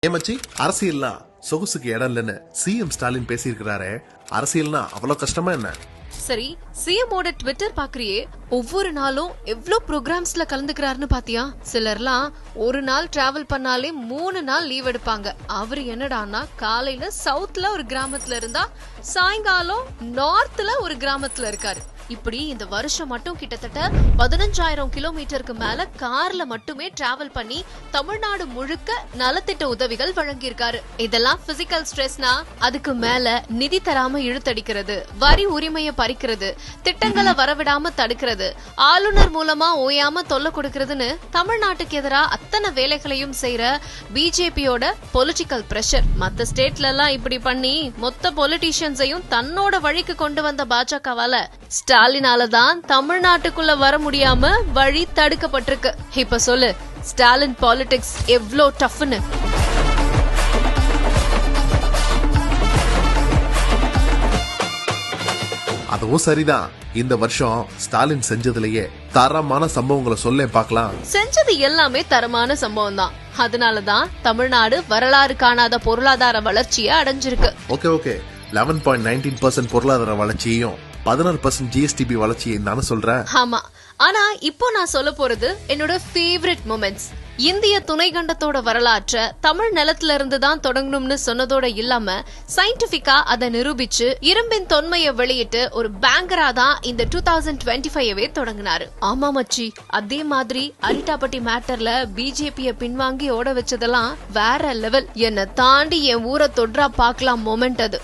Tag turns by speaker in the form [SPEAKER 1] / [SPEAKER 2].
[SPEAKER 1] ஏமாச்சி அரசியல்னா சொகுசுக்கு இடம் இல்லைன்னு சிஎம் ஸ்டாலின் பேசியிருக்கிறாரே, அரசியல்னா அவ்வளவு கஷ்டமா என்ன?
[SPEAKER 2] சரி, சிஎமோட ட்விட்டர் பாக்குறியே, ஒவ்வொரு நாளும் எவ்ளோ ப்ரோக்ராம்ஸ்ல கலந்துக்கிறாருன்னு பாத்தியா? சிலர்லாம் ஒரு நாள் டிராவல் பண்ணாலே 3 நாள் லீவ் எடுப்பாங்க. அவரு என்னடான்னா காலையில சவுத்ல ஒரு கிராமத்துல இருந்தா சாயங்காலம் நார்த்ல ஒரு கிராமத்துல இருக்காரு. இப்படி இந்த வருஷம் மட்டும் கிட்டத்தட்ட 15,000 கிலோமீட்டருக்கு மேல கார்ல மட்டுமே டிராவல் பண்ணி தமிழ்நாடு முழுக்க நலத்திட்ட உதவிகள் வழங்கியிருக்காரு. இதெல்லாம் பிசிக்கல் ஸ்ட்ரெஸ்னா அதுக்கு மேல நிதி தராம இழுத்தடிக்கிறது, வரி உரிமையை பறிக்கிறது, திட்டங்களை வரவிடாம தடுக்கிறது, ஆளுநர் மூலமா ஓயாம தொல்லை கொடுக்கறதுன்னு தமிழ்நாட்டுக்கு எதிராக அத்தனை வேலைகளையும் செய்யற பிஜேபியோட பொலிட்டிக்கல் பிரஷர். மத்த ஸ்டேட்ல எல்லாம் இப்படி பண்ணி மொத்த பொலிட்டீஷியன்ஸையும் தன்னோட வழிக்கு கொண்டு வந்த பாஜகவால ஸ்டாலினாலதான் தமிழ்நாட்டுக்குள்ள வர முடியாம வழி தடுக்கப்பட்டிருக்கு. இப்ப சொல்லு, ஸ்டாலின் பாலிடிக்ஸ் எவ்ளோ டஃப்னு.
[SPEAKER 1] அதுவும் சரிதான். இந்த வருஷம் ஸ்டாலின் செஞ்சதுலயே தரமான சம்பவங்களை சொல்ல பார்க்கலாம்.
[SPEAKER 2] செஞ்சது எல்லாமே தரமான சம்பவம் தான். அதனாலதான் தமிழ்நாடு வரலாறு காணாத பொருளாதார வளர்ச்சியை அடைஞ்சிருக்கு.
[SPEAKER 1] ஓகே 11.19% பொருளாதார வளர்ச்சியையும் 16% GSTB வளர்ச்சியை நானும் சொல்றேன்.
[SPEAKER 2] ஆமா, ஆனா இப்போ நான் சொல்ல போறது என்னோட ஃபேவரட் மொமெண்ட்ஸ். இந்திய துணைக்கண்டத்தோட வரலாற்றை தமிழ் நிலத்துல இருந்து தான் தொடங்கணும்னு சொன்னதோட இல்லாம சயின்டிபிக்கா அதை நிரூபிச்சு இரும்பின் தொன்மையை வெளியிட்டு ஒரு பேங்கரா தான் இந்த 2025 தொடங்கினாரு. ஆமா மச்சி, அதே மாதிரி அரிட்டாப்பட்டி மேட்டர்ல பிஜேபிய பின்வாங்கி ஓட வச்சதெல்லாம் வேற லெவல். என்ன தாண்டி என் ஊரை தொற்றா பாக்கலாம் மொமெண்ட் அது.